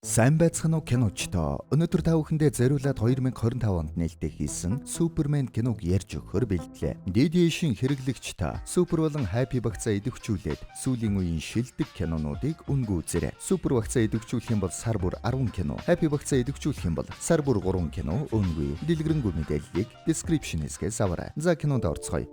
Сайн байцгаана уу киночтой. Өнөөдөр та бүхэндээ зориулаад 2025 онд нээлттэй хийсэн Супермен киног ярьж өгөхөр бэлдлээ. Дидишин хэрэглэгч та Супер болон Happy багцаа идэвхжүүлээд сүүлийн үеийн шилдэг кинонуудыг үнгүй үзээрэй. Супер багцаа идэвхжүүлэх юм бол сар бүр 10 кино, Happy багцаа идэвхжүүлэх юм бол сар бүр 3 кино үнгүй. Дэлгэрэнгүй мэдээллийг description хэсгээс аваарай. За кинонд орцгоё.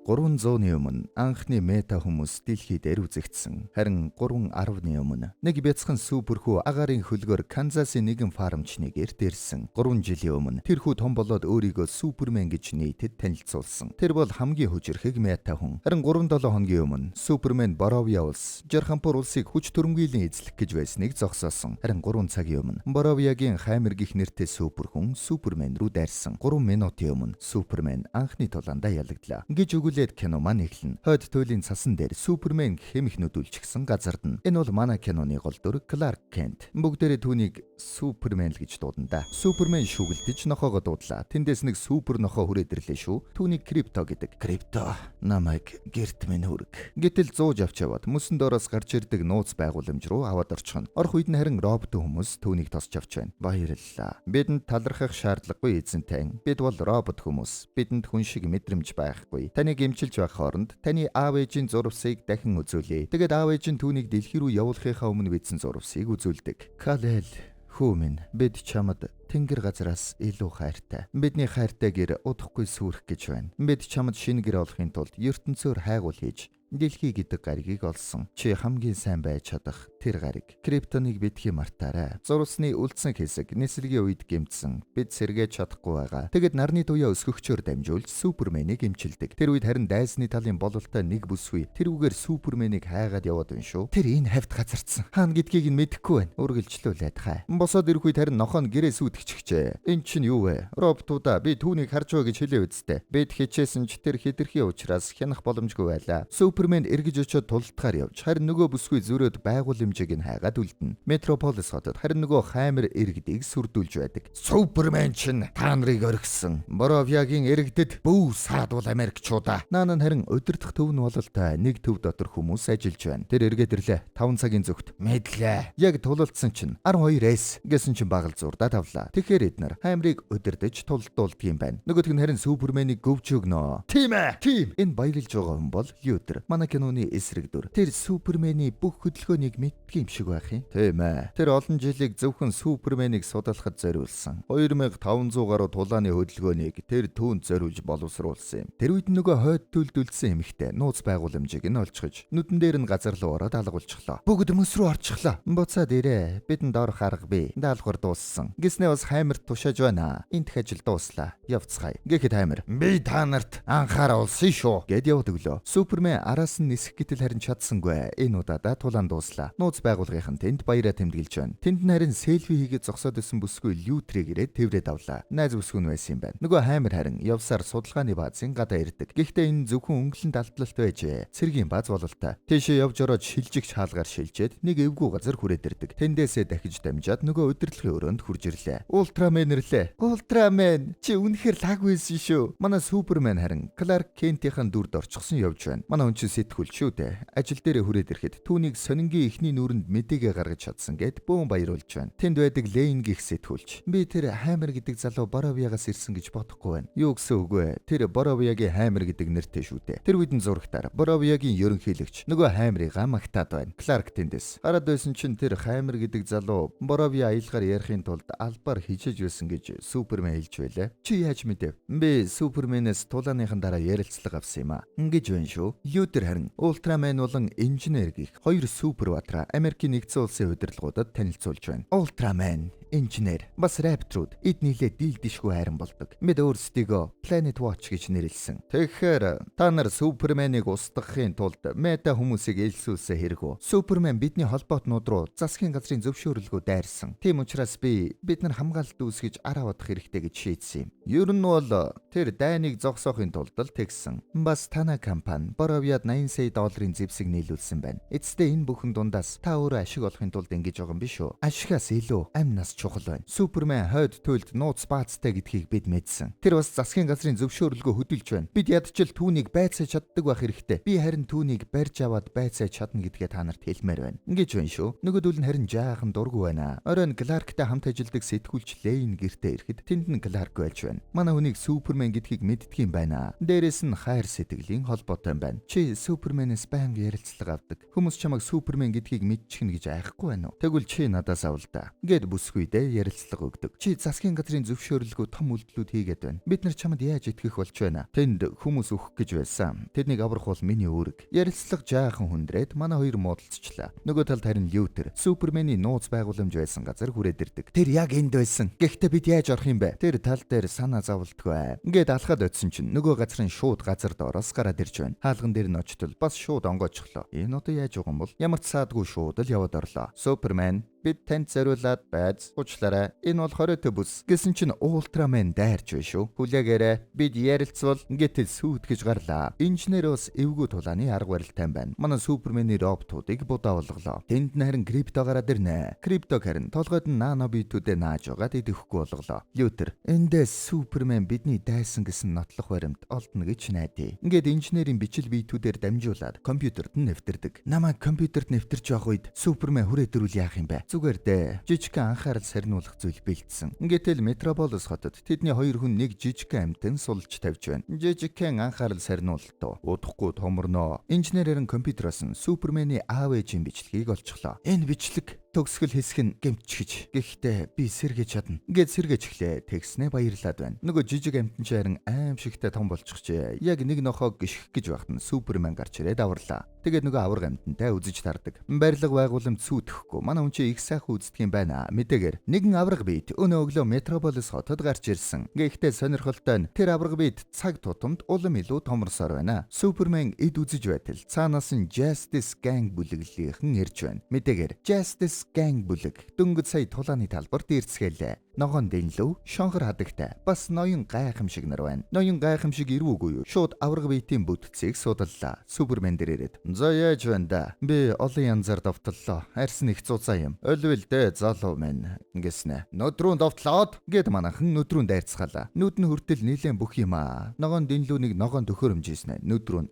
300-ны өмнө анхны мета хүмүүс дэлхий дээр үзэгдсэн. Харин 3.10-ны өмнө нэг бяцхан супер хүү агаарын хөлгөөр Канзасын нэгэн фармч нэг эрт ирсэн. 3 жилийн өмнө тэр хүү том болоод өөрийгөө Супермен гэж нийтэд танилцуулсан. Тэр бол хамгийн хүчирхэг мета хүн. Харин 3-7 хоногийн өмнө Супермен Боровиа улс Жархампур улсыг хүч төрөмгийлэн эзлэх гэж байсныг зогсоосон. Харин 3 цагийн өмнө Боровиагийн хаймар гих нэртэй супер хүн Супермен рүү дайрсан. 3 минутын өмнө Супермен анхны тулаандаа ялагдлаа. Гэж кино маань эхэлнэ. Хойд туйлын цасан дээр Супермен хэмэх нүдүүлчихсэн газард нь. Энэ бол манай киноны гол дүр Кларк Кент. Бүгдээрээ түүнийг Супермен л гэж дуудана. Супермен шүглдэж нохоогоо дуудлаа. Тэндээс нэг супер нохоо хүрээд ирлээ шүү. Түүнийг Крипто гэдэг. Крипто, намайг гэрт минь хүрг. Гэтэл 100 авч яваад мөсөн доороос гарч ирдэг нууц байгууламж руу аваад орчихно. Орох үед нь харин робот хүмүүс түүнийг тосч авч байна. Баярлалаа. Бидэнд талархах шаардлагагүй эзэнтэй. Бид бол робот хүмүүс. Бидэнд хүн шиг мэдрэмж байхгүй. Таныг эмчилж байх хооронд таны аав ээжийн зурвсыг дахин үзүүлье. Тэгээд аав ээж нь түүнийг дэлхий рүү явуулахынхаа өмнө бичсэн зурвсыг үзүүлдэг. Калел, хүү минь, бид чамд тэнгэр газараас илүү хайртай. Бидний хайртай гэр удахгүй сүрэх гэж байна. Бид чамд шинэ гэр олохын тулд ертөнцөөр хайгуул хийж дэлхий гэдэг гаригийг олсон. Чи хамгийн сайн байж чадах тэр гариг. Криптоныг битгий мартаарай. Зурвасны үлдсэн хэсэг нислэгийн үед гэмтсэн. Бид сэргээж чадахгүй байгаа. Тэгэд нарны туяа өсгөгчөөр дамжуулж Суперменийг эмчилдэг. Тэр үед харин дайсны талын бололтой нэг бүсгүй тэрүүгээр Суперменийг хайгаад яваад байна шүү. Тэр энэ хавьд газарцсан. Хаана гэдгийг нь мэдэхгүй байна. Үргэлжлүүлээд хай. Босоод ирэх үед харин нохоо нь гэрээс үүдгчихжээ. Энд чинь юу вэ? Роботуудаа би түүнийг харж байгаа гэж хэлээ үсттэй. Бид хичээсэн ч тэр хэтэрхий учраас хянах боломжгүй байлаа. Супермен эргэж очиод тулдахаар явж харин нөгөө бүсгүй зөрөөд байгууламжийг нь хайгаад үлдэнэ. Метрополис хотод харин нөгөө хаймар иргэдийг сүрдүүлж байдаг. Супермен чинь та нарыг орхисон. Боровиагийн иргэдэд бүү саадвал Америкчуудаа. Наан нь харин удирдах төв нь бололтой нэг төв дотор хүмүүс ажиллаж байна. Тэр эргээд ирлээ. 5 цагийн зүгт. Мэдлээ. Яг тулалдсан чинь 12S гэсэн чинь багал зурдаа тавлаа. Тэгэхээр эднэр хаймрыг удирдах тулдуулдаг юм байна. Нөгөөх нь харин Суперменийг гөвж өгнө. Тийм ээ. Тийм. Энэ баярлж байгаа хүн бол Лютер. Манай киноны эсрэг дүр. Тэр Супермений бүх хөдөлгөөнийг мэддэг юм шиг байх юм. Тийм ээ. Тэр олон жилиг зөвхөн Суперменийг судлахад зориулсан. 2500 гаруй тулааны хөдөлгөөнийг тэр түүнд зориулж боловсруулсан юм. Тэр үед нөгөө хойд төлдөлдсөн эмэгтэй нууц байгууламжийг нь олчгож нүдэн дээр нь газар руу ороод алгуулчихлоо. Бүгд мөс рүү орчихлоо. Буцаад ирээ. Бидэнд орох арга бий. Даалгавар дууссан. Гиснээ бас хаймарт тушааж байна. Энтх ажил дууслаа. Явцгаая. Гэхэд хаймар. Би та нарт анхааруулсан шүү. Гэд яваад өглөө. Супермен араас нь нисэх гэтэл харин чадсангүй. Энэ удаадаа тулаан дууслаа. Нууц байгууллагын тэнд баяраа тэмдэглэж байна. Тэнд нь харин селфи хийгээд зогсоод исэн бүсгүй Лютрийг ирээд тэврээд авлаа. Найз бүсгүй нь байсан юм байна. Нөгөө хаймар харин явсаар судалгааны баазын гадаа ирдэг. Гэхдээ энэ зөвхөн өнгөлөн далдлалт байжээ. Цэргийн бааз бололтой. Тийшээ явж ороод шилжигч хаалгаар шилжээд нэг эвгүй газар хүрээд ирдэг. Тэндээсээ дахиж дамжаад нөгөө удирдлагын өрөөнд хурж ирлээ. Ультрамен ирлээ. Ультрамен чи үнэхээр лаг байсан шүү. Манай Супермен харин Кларк Кентийн дүрд орчихсон явж байна. Манай хүн чинь сэтгүүл шүү дээ. Ажил дээрээ хүрээд ирэхэд түүнийг сонингийн эхний нүрэнд мэдээгээ гаргаж чадсан гэд бөөн баяруулж байна. Тэнд байдаг Лейн гих сэтгүүлч. Би тэр хаймар гэдэг залуу Боровиагаас ирсэн гэж бодохгүй байна. Юу гэсэн үг вэ? Тэр Боровиагийн хаймар гэдэг нэртэй шүү дээ. Тэр үедэн зурагтаар Боровиагийн ерөнхийлөгч нөгөө хаймрыг магтаад байна. Кларк тэндээс хараад байсан чинь тэр хаймар гэдэг залуу Боровиа аялгаар ярихын тулд албаар хижээж байсан гэж Супермен хэлж байлаа. Чи яаж мэдэв? Би Суперменээс тулааныхан дараа ярилцлага авсан юм а. Ингэж байна шүү. Лютер харин Ультрамен болон инженер гих хоёр супер батраа Америкийн нэгдсэн улсын удирдлагуудад танилцуулж байна. Ультрамен, инженер, бас рапторууд эд нийлээ дийлдэшгүй хайран болдог. Бид өөрсдийгөө Planet Watch гэж нэрлсэн. Тэгэхээр та нар Суперменийг устгахын тулд мета хүмүүсийг элсүүлсэн хэрэг үү? Супермен бидний холбоотнууд руу засгийн газрын зөвшөөрлөгөө дайрсан. Тийм учраас бид нар хамгаалалт үүсгэж араа бодох хэрэгтэй гэж шийдсэн юм. Ер нь бол тэр дайныг зогсоохын тулд л тэгсэн. Бас танай компани Боровиад 80 сая долларын зэвсэг нийлүүлсэн байна. Эцэстээ энэ бүхэн дундаас та өөрөө ашиг олохын тулд ингэж байгаа юм биш үү? Ашигаас илүү амь нас чухал байна. Супермен хойд туйлд нууц баазтай гэдгийг бид мэдсэн. Тэр бас засгийн газрын зөвшөөрлөгөө хөдөлж байна. Бид ядчил түүнийг байцааж чаддаг байх хэрэгтэй. Би харин түүнийг барьж аваад байцааж чадна гэдгээ та нарт хэлмээр байна. Ингэж байна шүү. Нөгөөдөл нь харин жаахан дургүй байна. Оройн Кларктай хамт ажилладаг сэтгүүлч Лейн гэртээ ирэхэд тэнд нь Кларк байж байна. Манай хүнийг Супермен гэдгийг мэддэг юм байна. Дээрээс нь хайр сэтгэлийн холбоотой юм байна. Чи Суперменээс байнга ярилцлага авдаг. Хүмүүс чамайг Супермен гэдгийг мэдчихнэ гэж айхгүй байна уу? Тэгвэл чи надаас авал да. Гэд бүсгүйдээ ярилцлага өгдөг. Чи засгийн газрын зөвшөөрлөгөө том үйлдэлүүд хийгээд байна. Бид нар чамд яаж итгэх болж байна? Тэнд хүмүүс өгөх гэж байсан. Тэднийг аврах бол миний үүрэг. Ярилцлага жаахан хүндрээд манай хоёр муудалцчлаа. Нөгөө талд харин Лютер Супермений нууц байгууламж байсан газар хүрээд ирдэг. Тэр яг энд байсан. Гэхдээ бид яаж орох юм бэ? Тэр тал дээр санаа зовлтгүй. Ингээд алхаад очисон чинь нөгөө газрын шууд газар доороос гараад ирж байна. Хаалган дээр нь очтол бас шууд онгойчлоо. Энэ одоо яаж байгаа юм бол? Ямар ч саадгүй шууд л яваад орлоо. Супермен бид танд зориулаад байц уучлаарай. Энэ бол 20 төбөс гэсэн чинь Ультрамен дайрч байна шүү. Хүлээгээрэй. Бид ярилцвал ингээд сүйтгэж гарлаа. Инженер бас эвгүй тулааны арга барилтай байна. Манай Супермений роботуудыг будаа болголоо. Тэнд нь харин крипто гараад ирнэ. Крипто харин толгойд нь нано битүүдэд нааж байгаад идэхгүй болголоо. Лютер эндээс Супермен бидний дайсан гэсэн нотлох баримт олдно гэж найдаа. Ингээд инженерийн бичил битүүдээр дамжуулаад компьютерт нь нэвтэрдэг. Намайг компьютерт нэвтэрч явах үед Супермен хүрээтрүүл яах юм бэ? Зүгээр дээ. Жижигхэн анхаарал сарниулах зүйл бэлдсэн. Ингээд л Метрополис хотод тэдний хоёр хүн нэг жижигхэн амтэн сулж тавьж байна. Жижигхэн анхаарал сарниултуу. Удахгүй томорноо. Инженерийн компьютероос нь Супермений аав ээжийн бичлэгийг олчихлоо. Энэ бичлэг төгсгөл хэсэг нь гэмтчихэж. Гэхдээ би сэргэж чадна. Ингээд сэргэж эхлэе. Тэгснэ баярлаад байна. Нөгөө жижиг амтэн ч харин аимшигтай том болчихжээ. Яг нэг нохоо гიშгэх гэж байхад нь Супермен гарч ирээд аварлаа. Тэгээд нөгөө авраг амтантай үзэж тардаг. Барилга байгууламж сүйтгэхгүй. Манай хүн чи их сайхан үздэг юм байна. Мэдээгээр нэгэн авраг бит өнөө өглөө Метрополис хотод гарч ирсэн. Гэхдээ сонирхолтой нь тэр авраг бит цаг тутамд улам илүү томорсоор байна. Супермен эд үзэж байтал цаанаас нь Justice Gang бүлэглэлийнхэн ирж байна. Мэдээгээр Justice Gang бүлэг дөнгөж сая тулааны талбарт ирцгэлээ. Ногоон дэнлүү, шонхор хадагтай, бас ноён гайхамшиг нар байна. Ноён гайхамшиг ирвүүгүй юу? Шууд авраг биетийн бүтцийг судаллаа. Супермен дээр ирээд. За яаж байна да? Би олон янзаар довтлоо. Арьс нэг цуцаа юм. Өлвөл дээ залуу минь гэснэ. Нүдрүүн довтлоод гэд манайхан нүдрүүн дайрцгаалаа. Нүд нь хүртэл нийлэн бүх юм аа. Ногоон дэнлүүнийг ногоон төхөөрөмжийснэ. Нүдрүүн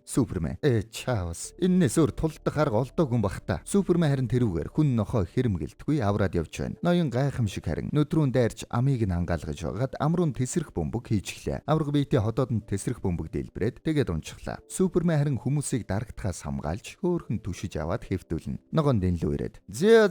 Супермен. Чаус. Эннээс өөр тулдах арга олдоогүй юм бах та. Супермен харин тэрүүгээр хүн нохоо хэрмгэлтгүй авраад явж байна. Ноён гайхамшиг харин нүдрүүн дайрч амийг нь хангаалгаж байгаад амруунд тесрэх бөмбөг хийж эхлэв. Авраг биетийн ходоодонд тесрэх бөмбөг дэлбэрээд тэгээд унчихлаа. Супермен харин хүмүүсийг дарагтахаас хамгаалж хөөхөн түшиж аваад хэвтүүлнэ. Ногоон дэнлүү ирээд. Зя.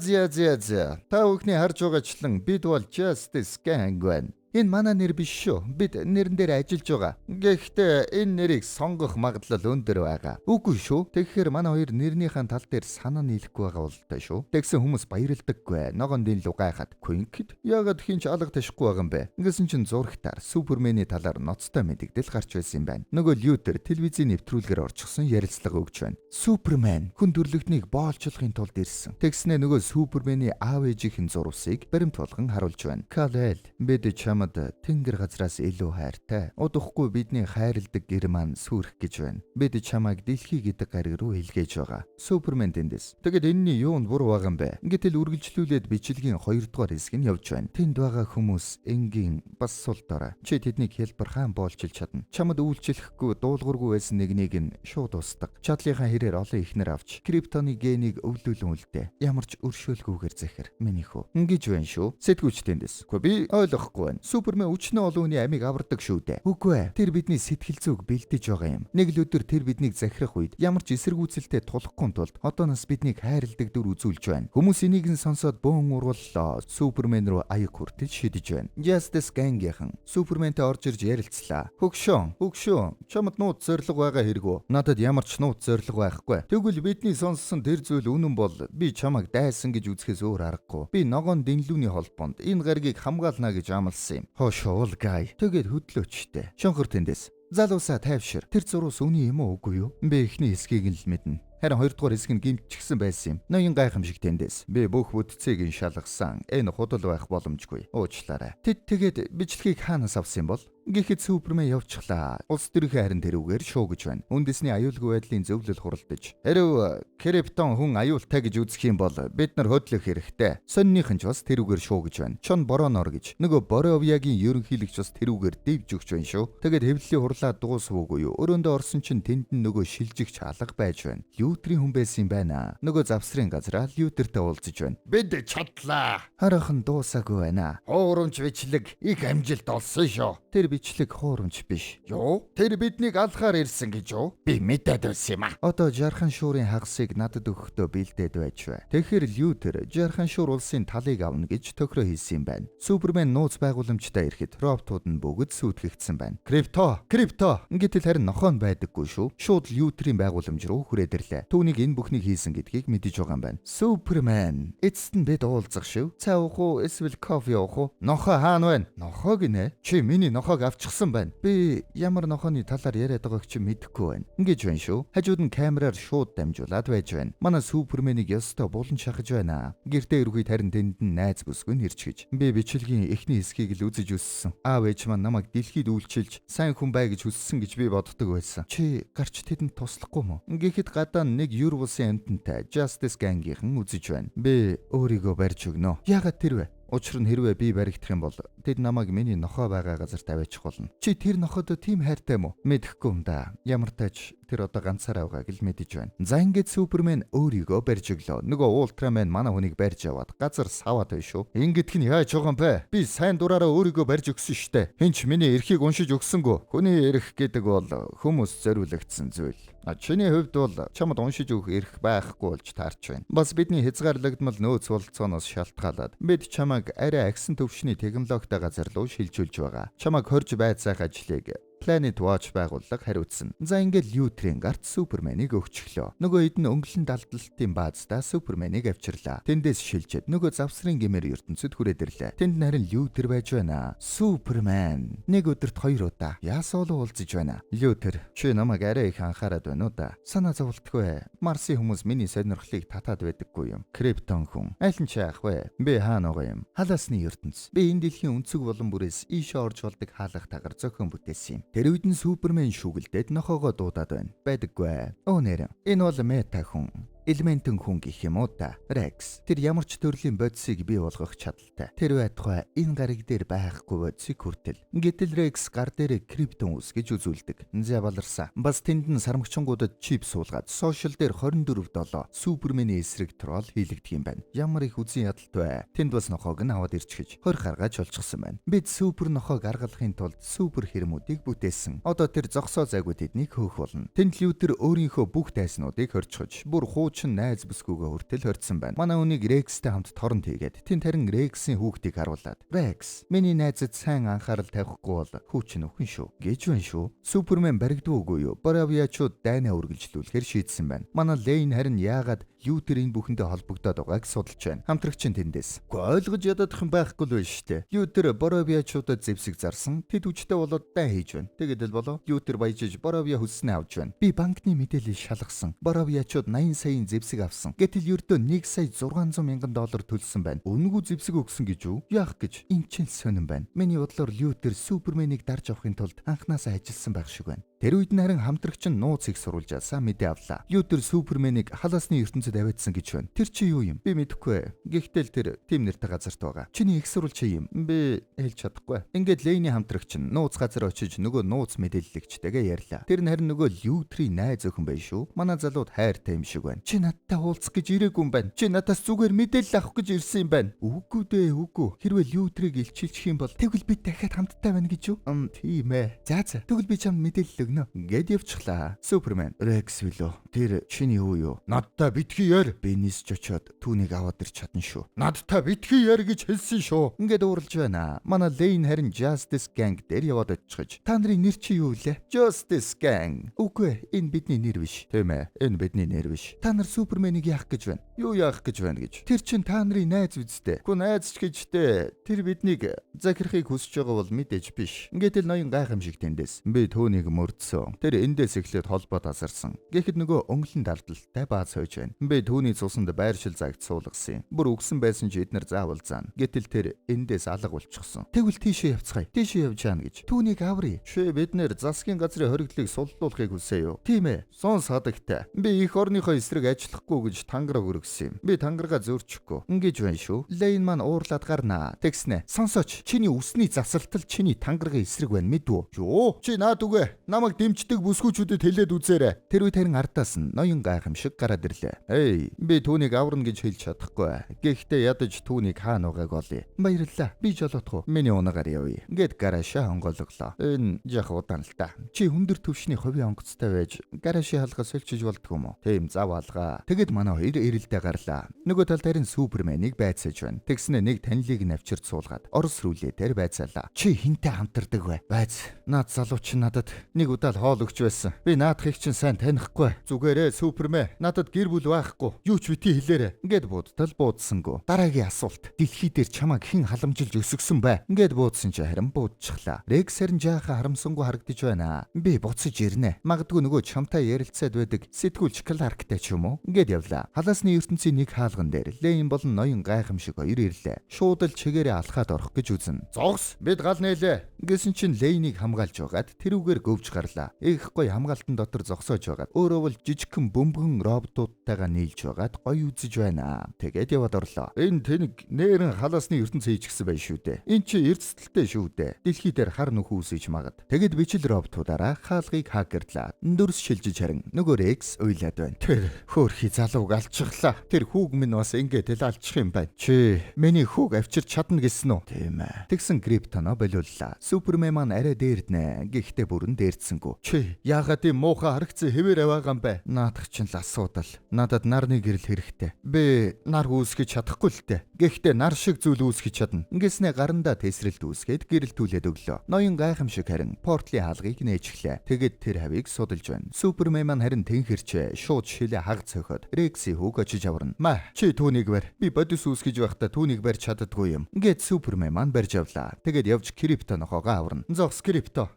Та бүхний харж байгаачлан бид бол Justice Gang байна. Энэ манай нэр биш шүү. Бид нэрэн дээр ажиллаж байгаа. Гэхдээ энэ нэрийг сонгох магадлал өндөр байгаа. Үгүй шүү. Тэгэхээр манай хоёр нэрнийхэн тал дээр санаа нийлэхгүй байгаа болтой шүү. Тэгсэн хүмүүс баярлдаггүй. Ногоон дэнлүү гайхаад Quink яагаад хинч алга ташихгүй байгаа юм бэ? Ингэсэн чинь зурагтаар Супермений талаар ноцтой мэдэгдэл гарч байсан юм байна. Нөгөө Лютер телевизийн нэвтрүүлгээр орчихсон ярилцлага өгч байна. Супермен хүн төрлөختнийг боолчлохын тулд ирсэн. Тэгснэ нөгөө Супермений аав ээжийн зурвсыг баримт болгон харуулж байна. Калел бид тэнгэр газраас илүү хайртай. Удахгүй бидний хайрладаг гэр маань сүрэх гэж байна. Бид чамайг дэлхий гэдэг гариг руу илгээж байгаа. Супермен тэндээс. Тэгэд энэний юунд буруу байгаа юм бэ? Ингээтэл үргэлжлүүлээд бичлэгийн 2 дугаар хэсэг нь явж байна. Тэнд байгаа хүмүүс энгийн бас сул дорой. Чи тэднийг хэлбэр хаан боолчилж чадна. Чамд үйлчлэхгүй дуулуургүй байсан нэгнийг нь шууд устдаг. Чадлынхаа хэрээр олон ихнэр авч криптоны генийг өвлүүлэн үлдээ. Ямар ч өршөөлгүйгээр зэхэр. Минийх үү. Ингэж байна шүү. Сэтгүүлч тэндээс. Гэхдээ би ойлгохгүй байна. Супермен өчнөө олон хүний амийг авардаг шүү дээ. Үгүй ээ. Тэр бидний сэтгэл зүг бэлдэж байгаа юм. Нэг л өдөр тэр биднийг захирах үед ямар ч эсэргүүцэлтэй тулахгүй тулд одооноос биднийг хайрладаг дүр үзүүлж байна. Хүмүүс энийг нь сонсоод бөөн урваллаа. Супермен руу аяг хүртэл шидэж байна. Justice Gang-ийнхан Суперментэй орж ирж ярилцлаа. Хөгшөө. Чамд нууц зориг байгаа хэрэггүй. Надад ямар ч нууц зориг байхгүй. Тэгвэл бидний сонссон тэр зүйл үнэн бол би чамайг дайсан гэж үзэхээс өөр аргагүй. Би ногоон дэнлүүний холбоонд энэ гаригийг хамгаална гэж амласан юм. Хошоол гай. Тэгээд хөдлөөчтэй. Шонхор тэндээс. Залуусаа тайвшир. Тэр зурус үний юм уу үгүй юу? Би эхний хэсгийг л мэднэ. Харин 2 дугаар хэсэг нь гимтчихсэн байсан юм. Ноён гайхамшиг тэндээс. Би бүх бүтцийг нь шалгасан. Энэ худал байх боломжгүй. Уучлаарай. Тэд тэгээд бичлэгийг хаанаас авсан юм бол? Гэхдээ Супермен явчихлаа. Улс төрийнхээ харин тэрүүгээр шуугж байна. Үндэсний аюулгүй байдлын зөвлөл хуралдаж. Хэрв Криптон хүн аюултай гэж үзэх юм бол бид нар хөдлөх хэрэгтэй. Сонных нь ч бас тэрүүгээр шуугж байна. Чон Боронор гэж нөгөө Боровиягийн ерөнхийлөгч бас тэрүүгээр дэвж өгч байна шүү. Тэгээд хэвлэлийн хурлаа дуусвуугүй юу? Өрөөндөө орсон чинь тэнд нь нөгөө шилжигч алга байж байна. Лютерийн хүн байсан юм байна. Нөгөө завсрын газараа Лютертэй уулзаж байна. Бид чадлаа. Хараахан дуусаагүй байна. Хуурамч бичлэг их амжилт олсон шүү. Тэр бичлэг хуурамч биш. Юу? Тэр биднийг алхаар ирсэн гэж юу? Би мэдээд байсан юм аа. Одоо Жархан шуурын хагасыг надад өгөхдөө бэлдээд байж бай. Тэгэхээр Лютер Жархан шуур улсын талыг авна гэж тохироо хийсэн юм байна. Супермен нууц байгууламжтай ирэхэд роботууд нь бүгд сүйтгэгдсэн байна. Крипто гэтэл харин нохоо нь байдаггүй шүү. Шууд Лютерийн байгууламж руу хүрээд ирлээ. Түүнийг энэ бүхнийг хийсэн гэдгийг мэдэж байгаа юм байна. Супермен эцэст нь бид уулзах шүү. Цаа уух уу эсвэл кофе уух уу? Нохоо хаана байна? Нохоо гинэ. Чи миний нохоог авчихсан байна. Би ямар нохооны талаар яриад байгааг чи мэдэхгүй байна. Ингэж байна шүү. Хажууд нь камераар шууд дамжуулаад байж байна. Манай Суперменийг ёстой булан шахаж байна. Гэртээ ирэхэд харин тэнд нь найз бүсгүй нь ирчихэж. Би бичлэгийн эхний хэсгийг л үзэж өссөн. Аав ээж маань намайг дэлхийд үйлчилж сайн хүн бай гэж хүссэн гэж би боддог байсан. Чи гарч тэдэнд туслахгүй мó? Гэхдээ гадаа нэг юр улсын амьтантай Justice Gang-ийн үзэж байна. Би өөрийгөө барьж өгнө. Яагаад тэр вэ? Учир нь хэрвээ би баригдах юм бол тэд намайг миний нохоо байгаа газар тавиачих болно. Чи тэр нохоод тийм хайртай мó? Мэдэхгүй юм да. Ямар тач тэр одоо ганцаараа байгааг л мэдэж байна. За ингээд Супермен өөрийгөө барьж өглөө. Нөгөө Ультрамен манай хүнийг барьж яваад газар саваад байв шүү. Ингэдг нь яаж байгаа юм бэ? Би сайн дураараа өөрийгөө барьж өгсөн штэ. Хинч миний эрхийг уншиж өгсөнгөө. Хүний эрх гэдэг бол хүмүүс зориулагдсан зүйл. Чиний хувьд бол чамд уншиж өгөх эрх байхгүй болж таарч байна. Бас бидний хязгаарлагдмал нөөц бололцооноос шалтгаалаад бид чамайг арай агсан төвшний технологитой газар руу шилжүүлж байгаа. Чамайг хорж байцаах ажлыг Planet Watch байгууллага хариуцсан. За ингээд Лютерийн гарт Суперменийг өгчлөө. Нөгөө хэд нь өнгөлн далдалтын баазда Суперменийг авчирлаа. Тэндээс шилжээд нөгөө завсрын гэмээр ертөнцөд хүрээд ирлээ. Тэнд нарийн Лютер байж байна. Супермен нэг өдөрт 2 удаа яасоолоо уулзаж байна. Лютер, чи намайг арай их анхаарад байна уу да? Санаа зовлтгүй. Марсын хүмүүс миний сонирхлыг татаад байдаггүй юм. Криптон хүн. Аль нь ч яах вэ? Би хаана байгаа юм? Халаасны ертөнц. Би энэ дэлхийн өнцөг болон бүрээс ийшээ орж болдог хаалх тагар зохион бүтээсэн юм. Тэр үед нь Супермен шүгэлдээд нохоогоо дуудаад байна. Байдаггүй. Өнөр. Энэ бол мета хүн. Элементэн хүн гэх юм уу та. Rex. Тэр ямар ч төрлийн бодисыг бий болгох чадaltaй. Тэр байтугай энэ гариг дээр байхгүй бодисыг хүртэл. Гэтэл Rex гар дээр Криптон ус гэж үзүүлдэг. За баларсан. Бас тэнд нь сармагчингуудад чип суулгаад сошиал дээр 24/7 Суперменийн эсрэг трол хийлэгдэх юм байна. Ямар их үзэн ядалтай. Тэнд бас нохоог нь аваад ирчихэж 20 гаргаж олчихсан байна. Бид супер нохоог гаргахын тулд супер хэрмүүдийг бүтээсэн. Одоо тэр зогсоо зайгүй тэднийг хөөх болно. Тэнд Лютер өөрийнхөө бүх дайснуудыг хорчгож бүр хуучин найз бүсгүйгээ хүртэл хорьсон байна. Манай үнийг Рекстэй хамт торон хийгээд тэнд харин Рексийн хүүхдийг харуулад Рекс, миний найзад сайн анхаарал тавихгүй бол хүүчин өхөн шүү гэж байна шүү. Супермен баригдуугүй юу? Боровиачууд дайнаа үргэлжлүүлэхээр шийдсэн байна. Манай Лейн харин яагаад Лютер энэ бүхэндээ холбогдоод байгааг судалж байна. Хамтрагч нь тэндээс. Гэхдээ ойлгож ядадах юм байхгүй л байна штэ. Лютер Боровиачуудад зэвсэг зарсан. Тэд хүчтэй болоод дай хийж байна. Тэгээд л болоо Лютер баяжиж Боровиа хүснээ авч байна. Би банкны мэдээлэл шалгасан. Боровиачууд 80 саяын зэвсэг авсан. Гэтэл ердөө 1 сая 600 мянган доллар төлсөн байна. Үнэгүй зэвсэг өгсөн гэж үү? Яах гэж? Энд ч сонирн байна. Миний бодлоор Лютер Суперменийг дарж авахын тулд анханасаа ажилласан байх шиг байна. Тэр үед нь харин хамтрагч нь нууц их сурвалжаасаа мэдээ авлаа. Лютер Суперменийг халаасны ертөнцид аваадсан гэж байна. Тэр чи юу юм? Би мэдэхгүй. Гэхдээ л тэр тим нэртэй газарт байгаа. Чиний их сурвалж чи юм? Би хэлж чадахгүй. Ингээд Лейний хамтрагч нь нууц газар очиж нөгөө нууц мэдээллэгчтэйгээ ярьлаа. Тэр нь харин нөгөө Лютерийн найз өхөн bay шүү. Манай залууд хайртай юм шиг байна. Чи надтай уулзах гэж ирээгүй юм байна. Чи надаас зүгээр мэдээлэл авах гэж ирсэн юм байна. Үгүй дээ, үгүй. Хэрвээ Лютерийг илчилчих юм бол тэгвэл би дахиад хамтдаа байна гэж юу? Тийм ээ. За. Тэгвэл би чамд мэдээлэл гэд явчихлаа. Супермен, Рекс билүү? Тэр чиний юу юу? Надтай битгий яар. Би нисж очиод түүнийг аваад ирч чадна шүү. Надтай битгий яар гэж хэлсэн шүү. Ингээд ууралж байна. Манай Лейн харин Justice Gang дээр яваад очихж. Та нарын нэр чи юу вэ? Justice Gang. Үгүй, энэ бидний нэр биш. Тийм ээ, энэ бидний нэр биш. Та нар Суперменийг яах гэж байна? Юу яах гэж байна гэж. Тэр чин та нарын найз үсттэй. Гүн найз ч гэжтэй тэр биднийг захирахыг хүсэж байгаа бол мэдээж биш. Ингээд л ноён гайхамшиг тэндээс. Би түүнийг мөрдсөн. Тэр эндээс эхлээд холбоо тасарсан. Гэхэд нөгөө өнгөлн далдалтай бааз хойж байна. Би түүний цусанд байршил загт суулгасан юм. Бүр өгсөн байсан ч эднэр заавал заана. Гэтэл тэр эндээс алга болчихсон. Тэгвэл тийшээ явцгаая. Тийшээ явж яана гэж. Түүнийг аврий. Шээ бид нэр засгийн газрын хоригдлыг суллуулахыг хүсэе юу? Тийм ээ. Сон садагтай. Би их орныхоо эсрэг ажиллахгүй гэж тангараг өргөсөн юм. Би тангарага зөрчихгүй. Ингэж байна шүү. Лейн маань уурлаад гарнаа. Тэгснэ. Сонсооч. Чиний үсний засалтал чиний тангарагын эсрэг байна мэдвүү? Юу? Чи наад үгэ. Намайг дэмждэг бүсгүүчүүдэд хэлээд үзээрэй. Тэр үед харин ардаас нь ноён гайхамшиг гараад ирлээ. Эй, би түүнийг аварна гэж хэлж чадахгүй. Гэхдээ ядаж түүнийг хаана байгааг олъё. Баярлалаа. Би жолоодох уу? Миний унагаар явъя. Гэт гараашаа хонголглоо. Энэ жах удаан л та. Чи өндөр түвшний хувийн онгоцтой байж гараашаа халахаа сольчиж болдгоо юм уу? Тийм зав алгаа. Тэгэд манай хоёр эрэлдээ гарлаа. Нөгөө талд харин Суперменийг байцааж байна. Тэгснэ нэг танилыг навчирд суулгаад орос рүүлэтээр байцаалаа. Чи хинтээ хамтардаг вэ? Байц. Наад залууч надад нэг удаа хоол өгч байсан. Би наадахыг чинь сайн танихгүй. Зүгээрээ Супермен надад гэр бүл байхгүй. Юу ч бити хэлээрэ. Ингээд будтал буудсангүй. Дараагийн асуулт. Дэлхий дээр чамайг хэн халамжилж өсгсөн бэ? Ингээд буудсан чи харин буудчихлаа. Рекс харин жаахан харамсангүй харагдаж байна. Би буцаж ирнэ. Магадгүй нөгөө чамтай ярилцаад байдаг сэтгүүлч Кларктай ч юм уу? Ингээд явлаа. Халаасны ертөнцийн нэг хаалган дээр Лейн болон ноён гайхамшиг хоёр ирлээ. Шууд л чигээрээ алхаад орох гэж үзэн. Зогс. Бид гал нээлээ. Гэсэн чинь Лейнийг хамгаалж байгаад тэрүүгээр гөвж гарлаа. Их гой хамгаалтан дотор зогсоож байгаад өөрөө бол жижигхэн бөмбөгөн роботуудтайгаа нийлж байгаад гой үзэж байна. Тэгээд яваад орлоо. Энэ тэнэг нээрэн халаасны ертөнц хийчихсэн байх шүү дээ. Энд чи эрсдэлтэй шүү дээ. Дэлхий дээр хар нүхүү үсэж магад. Тэгэд бичил роботуудаараа хаалгыг хакердлаа. Дөрс шилжиж харин нөгөө Рекс уйлаад байна. Тэр хөөрхий залууг алчихлаа. Тэр хүүг минь бас ингээд л алчих юм байна. Чи миний хүүг авчирч чадна гэсэн үү? Тийм ээ. Тэгсэн Криптоно болиуллаа. Супермен маань арай дээрднэ. Гэхдээ бүрэн дээрдсэнгүү. Чи яагаад ийм муухай харагцсан хэвээр аваагаан бэ? Наадах чинь л асуудал. Надад нарны гэрэл хэрэгтэй. Би нар үүсгэж чадахгүй л дээ. Гэхдээ нар шиг зүйл үүсгэж чадна. Ингэснэ гарандаа тесрэлт үүсгээд гэрэл түлээд өглөө. Ноён гайхамшиг харин портлийн хаалгыг нээжглээ. Тэгэд тэр хавийг судалж байна. Супермен маань харин тэнхэрчээ. Шууд шилээ хаг цохоод Рекси хүүг очиж аварна. Ма, чи түүнийг барь. Би бодис үүсгэж байхдаа түүнийг барьж чаддаггүй юм. Ингээд Супермен маань барьж авлаа. Тэгэд явж Криптонохоогоо аварна. Зогс Крипто.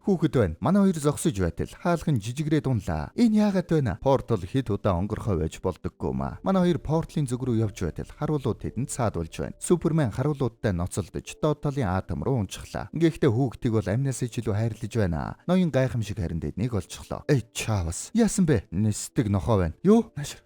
Хүүхэд байна. Манай хоёр зогсож байтал хаалхан жижигрээ дунлаа. Энэ яагаад байна? Портал хэд удаа онгорхой байж болдоггүй маа. Манай хоёр порталын зүг рүү явж байтал харуулууд тэдэнд саадулж байна. Супермен харуулуудтай ноцолдож доод талын атом руу унчихлаа. Гэхдээ хүүхдийг бол амнаас ч илүү хайрлаж байна. Ноён гайхамшиг харин дэднийг олчихлоо. Эй чаавас. Яасан бэ? Нэстэг нохоо байна. Юу? Нашир.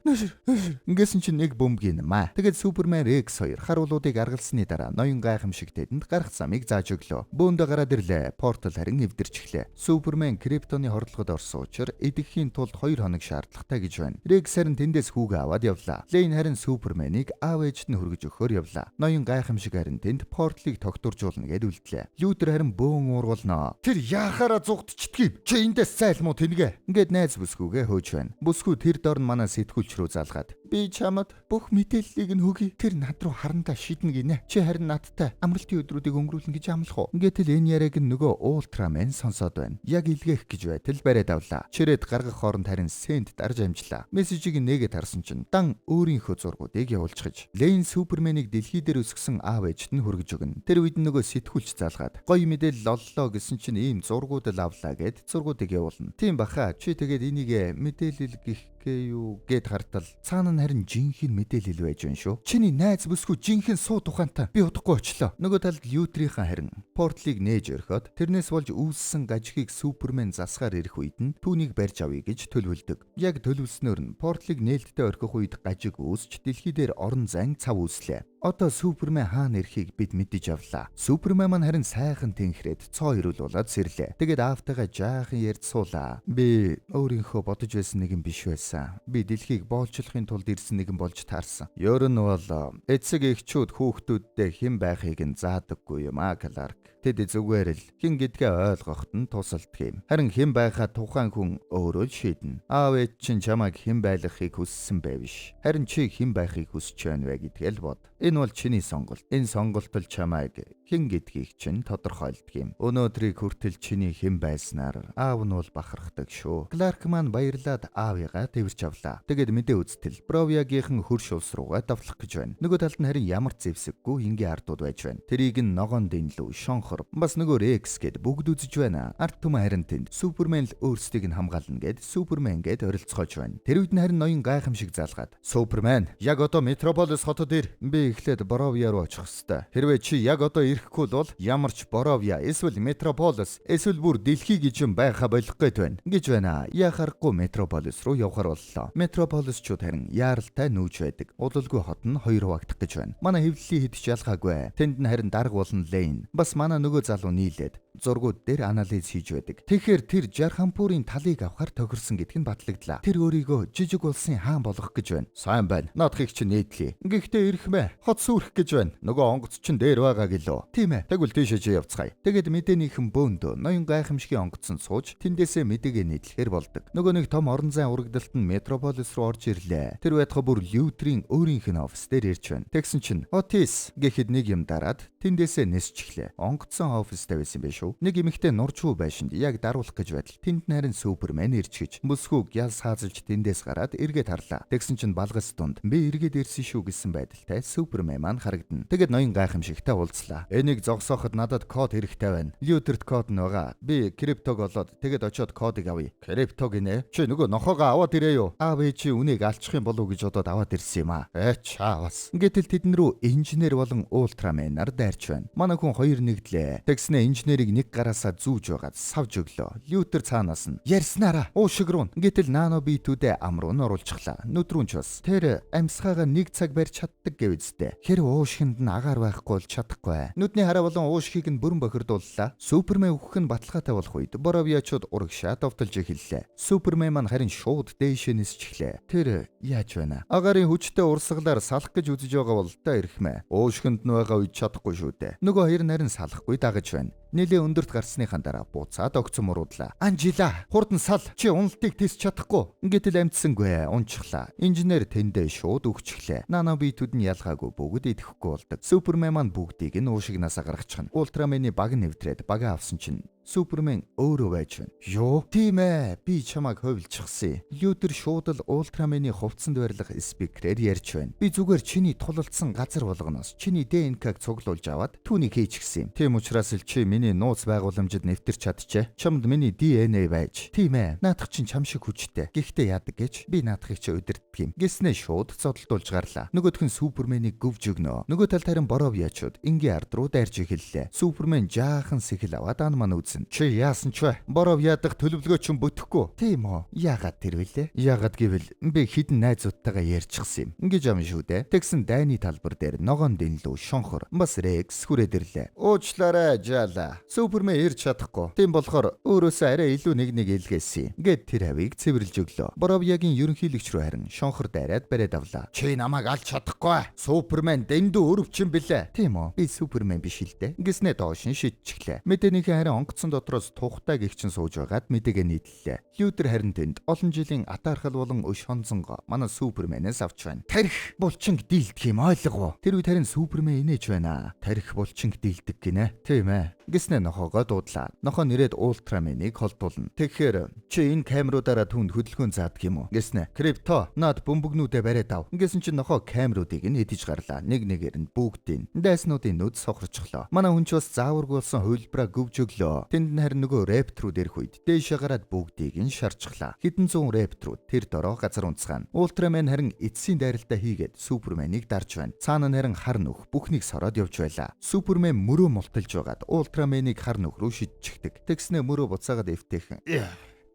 Ингэсэн чинь нэг бөмбөгийн маа. Тэгэд Супермен Рекс хоёр харуулуудыг аргалсны дараа ноён гайхамшиг тэдэнд гарах замыг зааж өглөө. Бөөндө гараад ирлээ. Портал харин эвдэрчихлээ. Супермен Криптоны хордлогод орсон учраас идэхийн тулд 2 хоног шаардлагатай гэж байна. Рекс харин тэндээс хүүгээ аваад явлаа. Лейн харин Суперменийг аав ээжт нь хүргэж өгөхөөр явлаа. Ноён гайхамшиг харин тэнд порталыг тогтворжуулна гэд үлдлээ. Лютер харин бөөн уурвалнаа. Тэр яахаараа зугтчдгийг? Чи эндээс зайлмуу тэнгэ. Ингээд найз бүсгүйгээ хөөж байна. Бүсгүй тэр дор нь манай сэтгүүлч рүү залгаад. Би чамд бүх мэдээллийг нь өгье. Тэр над руу харандаа шиднэ гинэ. Чи харин надтай амралтын өдрүүдийг өнгөрүүлнэ гэж амлах уу? Ингээд л энэ яриаг нөгөө Ультрамен сонсоод байна. Яг илгээх гэж байтал бариад авлаа. Чирээд гаргах хооронд харин Сент дарж амжлаа. Мессежийг нээгээд харсан чинь дан өөрийнхөө зургуудыг явуулчихж. Лейн Суперменийг дэлхий дээр өсгсөн аав ээжт нь хүргэж өгнө. Тэр үед нөгөө сэтгүүлч залгаад гоё мэдээлэл оллоо гэсэн чинь ийм зургууд л авлаа гэд зургуудыг явуулна. Тийм баха. Чи тэгээд энийг мэдээлэл гээ юу гэд хартал цаана нь харин жинхэнэ мэдээлэл байж байна шүү. Чиний найз бүсгүй жинхэнэ суу тухайнтай би удахгүй очлоо. Нөгөө талд Лютрийнхэн харин порталыг нээж өрхөд тэрнээс болж үүссэн гажигыг Супермен засгаар ирэх үед нь түүнийг барьж авъя гэж төлөвлөдөг. Яг төлөвлснөөр нь порталыг нээлттэй орхих үед гажиг үүсч дэлхий дээр орон зайн цав үүслээ. Одоо Супермен хаана ирэхийг бид мэдэж авлаа. Супермен маань харин сайхан тэнхрээд цоо ирүүлүүлээд сэрлээ. Тэгээд аавтайгаа жаахан ярьж суулаа. Би өөрийнхөө бодож байсан нэгэн биш байсан. Би дэлхийг боолчлохын тулд ирсэн нэгэн болж таарсан. Ер нь бол эцэг эхчүүд хүүхдүүдтэй хэн байхыг нь заадаггүй юм аа Кларк. Тэд зүгээр л хэн гэдгээ ойлгоход нь тусалдаг юм. Харин хэн байхаа тухайн хүн өөрөө л шийднэ. Аав ээж чинь чамайг хэн байлгахыг хүссэн байв биш. Харин чи хэн байхыг хүсэж байна вэ гэдгээ л бод. Энэ бол чиний сонголт. Энэ сонголт л чамайг хэн гэдгийг чинь тодорхойлдог юм. Өнөөдрийг хүртэл чиний хэн байснаар аав нь бол бахархдаг шүү. Кларк маань баярлаад аавыгаа тэрч авлаа. Тэгэд мэдээ үзтэл Бровиагийнхан хөрш улс руугаа давлах гэж байна. Нөгөө талд нь харин ямар зэвсэггүй энгийн ардууд байж байна. Тэрийг нь ногоон дэнлүү, шонхор, бас нөгөө Рекс гэд бүгд үзэж байна. Ард түмэн харин тэнд Супермен л өөрсдийг нь хамгаална гэд Супермен гэд оролцоож байна. Тэр үед нь харин ноён гайхамшиг залгаад Супермен яг одоо Метрополис хотод ир. Би эхлээд Бровиа руу очих ёстой. Хэрвээ чи яг одоо ирэхгүй бол ямар ч Бровиа эсвэл Метрополис эсвэл бүр дэлхий гэж юм байха болох гээд байна гэж байна. Яхахгүй Метрополис руу явахар боллоо. Метрополисчууд харин яаралтай нүүж байдаг. Удалгүй хот нь хоёр хуваагдах гэж байна. Манай хэвлэлийн хэд ч ялгаагүй. Тэнд нь харин дарга болон Лейн бас манай нөгөө залуу нийлээд зургууд дээр анализ хийж байдаг. Тэгэхээр тэр Жархампурын талыг авахар тохирсон гэдг нь батлагдлаа. Тэр өөрийгөө жижиг улсын хаан болгох гэж байна. Сайн байна. Наадахыг чинь нээдлээ. Гэхдээ ирэх мэ. Хот сүрэх гэж байна. Нөгөө онгоц чинь дээр байгаа гэлөө. Тийм ээ. Тэгвэл тийшээ чи явцгаая. Тэгэд мэдээнийхэн бөөндөө ноён гайхамшигын онгоцсон сууж тэндээсээ мэдээгээ нийтлэхээр болдог. Нөгөө нэг том орон зайн урагдалт нь Метрополис руу орж ирлээ. Тэр байтха бүр Лютрийн өөрийнх нь офис дээр ирж байна. Тэгсэн чинь Отис гэхэд нэг юм дараад тэндээсээ нисчихлээ. Онгоцсон офистай байсан байх шүү. Нэг эмэгтэй нуржгүй байшинд яг даруулах гэж байтал тэнд нарийн Супермен ирж гэж мөсгөө гял саазалж тэндээс гараад эргээд харлаа. Тэгсэн чинь балгас дунд би эргээд ирсэн шүү гэсэн байдалтай Супермен маань харагдана. Тэгэд ноён гайхамшигтай уулзлаа. Энийг зогсооход надад код хэрэгтэй байна. Лютерт код нь байгаа. Би криптог олоод тэгэд очиод кодыг авъя. Криптог гинэ. Чи нөгөө нохоогоо аваад ирээ юу? Аав ээж чи үнийг алчих юм болов уу гэж бодоод аваад ирсэн юм аа. Чаавас. Гэтэл тэдэн рүү инженер болон ультраменаар дайрч байна. Манай хүн хоёр нэгдлээ. Тэгснэ инженерийг нэг гараасаа зүүж байгаад савж өглөө. Лютер цаанаас нь ярьснараа уушиг руу. Гэтэл нано битүүдээ ам руу нь оруулчихлаа. Нүдрүүн ч бас. Тэр амьсгаагаа нэг цаг барьж чаддаг гэв үстэй. Хэр уушгинд нь агаар байхгүй бол чадахгүй. Нүдний хараа болон уушгийг нь бүрэн бохирдууллаа. Супермен өгөх нь баталгаатай болох үед Боровиачууд урагшаа довтолж эхэллээ. Супермен маань харин шууд дээшээ нисчихлээ. Тэр яаж байна? Агарын хүчтэй урсгалаар салах гэж үзэж байгаа бол та ирхмэ. Уушгинд нь байгаа үед чадахгүй шүү дээ. Нөгөө хоёр нарийн салахгүй дагаж байна. Нилээ өндөрт гарсныхаа дараа буцаад огцом муруудлаа. Анжила, хурдан сал. Чи уналтыг тисч чадахгүй. Гэтэл амтсангүй. Унчихлаа. Инженер тэндээ шууд өгчихлээ. Нано битүүд нь ялгаагүй бүгд идэхгүй болдог. Супермен маань бүгдийг нь уушигнасаа гаргачихна. Ультрамений баг нэвтрээд бага авсан чинь Супермен өөрөө байж байна. Юу? Тийм ээ. Би чамайг хувилчихсан. Лютер шууд л Ультрамений хувцсанд байрлах спикерээр ярьж байна. Би зүгээр чиний тулалдсан газар болгоноос чиний ДНК-г цуглуулж аваад түүнийг хийчихсэн юм. Тийм учраас л чи миний нууц байгууламжид нэвтэрч чадчихэ. Чамд миний ДНА байж. Тийм ээ. Наадах чинь чам шиг хүчтэй. Гэхдээ яадаг гэж би наадахыг чи удирддаг юм. Гэснээ шууд зодтолдуулж гарлаа. Нөгөөх нь Суперменийг гүвж өгнө. Нөгөө талд харин Боровиачууд энгийн ард руу дайрж эхэллээ. Супермен жаахан сэхэл аваад ан маань үзэн. Чи яасан ч вэ? Боровиадах төлөвлөгөө чинь бүтэхгүй. Тийм үү? Яагаад тэр вүлээ? Яагаад гэвэл би хідэн найзуудтайгаа ярьчихсан юм. Ингэж юм шүү дээ. Тэгсэн дайны талбар дээр ногоон дэнлүү шонхор бас Рекс хүрээд ирлээ. Уучлаарай жаала. Супермен ирж чадахгүй. Тийм болохоор өөрөөсөө арай илүү нэг илгээсэн. Гэт тэр хавийг цэвэрлж өглөө. Боровиагийн ерөнхийлөгч рүү харин шонхор дайраад бариад авлаа. Чи намайг алж чадахгүй. Супермен дэндүү өрөвчин билээ. Тийм үү? Би Супермен биш л дээ. Гэснээ доош нь шидчихлээ. Мэдэнийхээ харин онгоцсон дотроос тухтай гихчин сууж байгаад мэдээгээ нийтлээ. Лютер харин тэнд олон жилийн атаархал болон өш хонцонго манай Суперменээс авч байна. Тарих булчинг дийлдэх юм ойлгов. Тэр үед харин Супермен инээж байна. Тарих булчинг дийлдэг гинэ. Тийм ээ. Гэснээ нохоогоо дуудлаа. Нохоо нэрэд Ультраменийг холдуулна. Тэгэхээр чи энэ камеруудаараа түнд хөдөлгөөн заадаг юм уу? Гэснээ крипто над бөмбөгнүүдээ бариад ав. Гэсэн чинь нохоо камеруудыг нь эдэж гарлаа. Нэг нэгээр нь бүгдийн дайснуудын нүд сохорчглоо. Манай хүн ч бас зааваргүй болсон хувилбараа гүвж өглөө. Тэнд нь харин нөгөө рептрүүд ирэх үед дээшээ гараад бүгдийг нь шарчглаа. Хэдэн зуун рептрүүд тэр дороо газар унцгаана. Ультрамен харин эцсийн дайралтаа хийгээд Суперменийг дарж байна. Цаана нь харин хар нүх бүхнийг сороод явж байлаа. Супермен мөрөө мулталж байгаад Ультраменийг хар нүх рүү шидчихдэг. Тэгснээ мөрөө буцаагаад эвтэйхэн.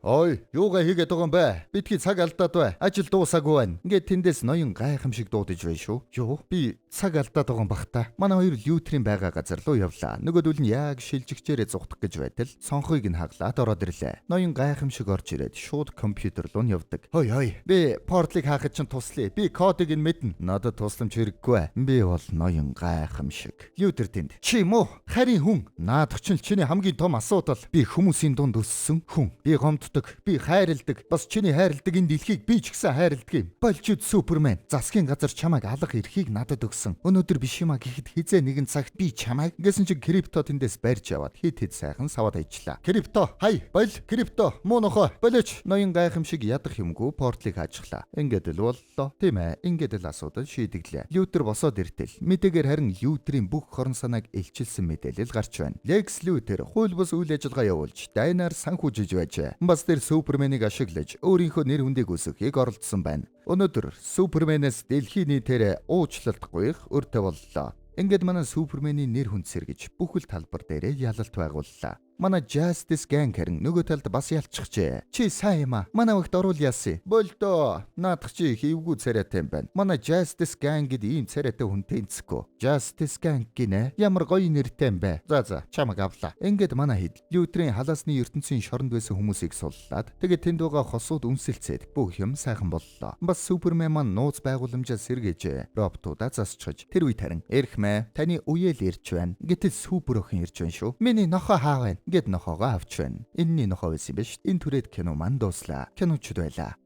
Ой, юугаа хийгээд байгаа юм бэ? Бидхий цаг алдаад бай. Ажил дуусаагүй байна. Ингээд тэндээс ноён гайхамшиг дуудаж байна шүү. Юу? Би цаг алдаад байгаа юм бах та. Манай хоёр Лютерийн байгаа газар руу явлаа. Нөгөөдөл нь яг шилжигчээрээ зугтах гэж байтал цонхыг нь хаглаад ороод ирлээ. Ноён гайхамшиг орж ирээд шууд компьютер руу нь явдаг. Хой. Би портлыг хаахад чинь туслая. Би кодыг нь мэднэ. Надад тусламж хэрэггүй. Би бол ноён гайхамшиг. Лютер тэнд. Чи муу, харин хүн. Наадах чинь чиний хамгийн том асуудал. Би хүмүүсийн дунд өссөн хүн. Би гомддог, би хайрладаг. Бас чиний хайрладаг энэ дэлхийг би ч гэсэн хайрладаг юм. Болчууд Супермен. Засгийн газар чамайг алга эрхийг надад өгсөн. Өнөөдөр биш юма гэхэд хизээ нэгэн цагт би чамайг гэсэн чинь крипто тэндээс барьж яваад хит сайхан саваад ажиллаа. Крипто, хай, бол крипто, муу нохоо, болооч. Ноён гайхамшиг ядах юмгүй портлыг хажглаа. Ингээд л боллоо. Тийм ээ, ингээд л асуудал шийдэглээ. Лютер босоод иртэл мэдээгээр харин Лютерийн бүх хорон санааг илчилсэн мэдээлэл гарч байна. Лекс Лютер хууль бус үйл ажиллагаа явуулж дайнаар санхүүжиж байжээ. Бас тэр Суперменийг ашиглаж өөрийнхөө нэр хүндийг өсгөхийг оролдсон байна. Өнөөдөр Суперменээс дэлхийн нийтээр уучлалт гуйх өртөө боллоо. Ингээд манай Суперменийн нэр хүнд сэргэж бүхэл талбар дээрээ ялалт байгууллаа. Манай Justice Gang харин нөгөө талд бас ялчихжээ. Чи сайн юм аа. Манай вагт оруул яасан. Болдоо. Наадах чи хийвгүй царайтай юм байна. Манай Justice Gang гэд ийм царайтай хүнтэй энцэхгүй. Justice Gang гинэ. Ямар гоё нэртэй юм бэ. За чамаг авлаа. Ингээд манай хэд Лютерийн халаасны ертөнцийн шоронд байсан хүмүүсийг суллаад тэгээд тэнд байгаа хосууд үнсэлцээд бүх юм сайхан боллоо. Бас Супермен маань нууц байгууламжаа сэргээж роботуудаа засчихж тэр үе тарин эрхмэ таны үеэл ирж байна. Гэтэл супер охин ирж байна шүү. Миний нохоо хаа вэ? Гэт нохоогоо авч байна. Энэний нохоо байсан юм биш. Энэ түрээд кино маань дууслаа. Киночд байлаа.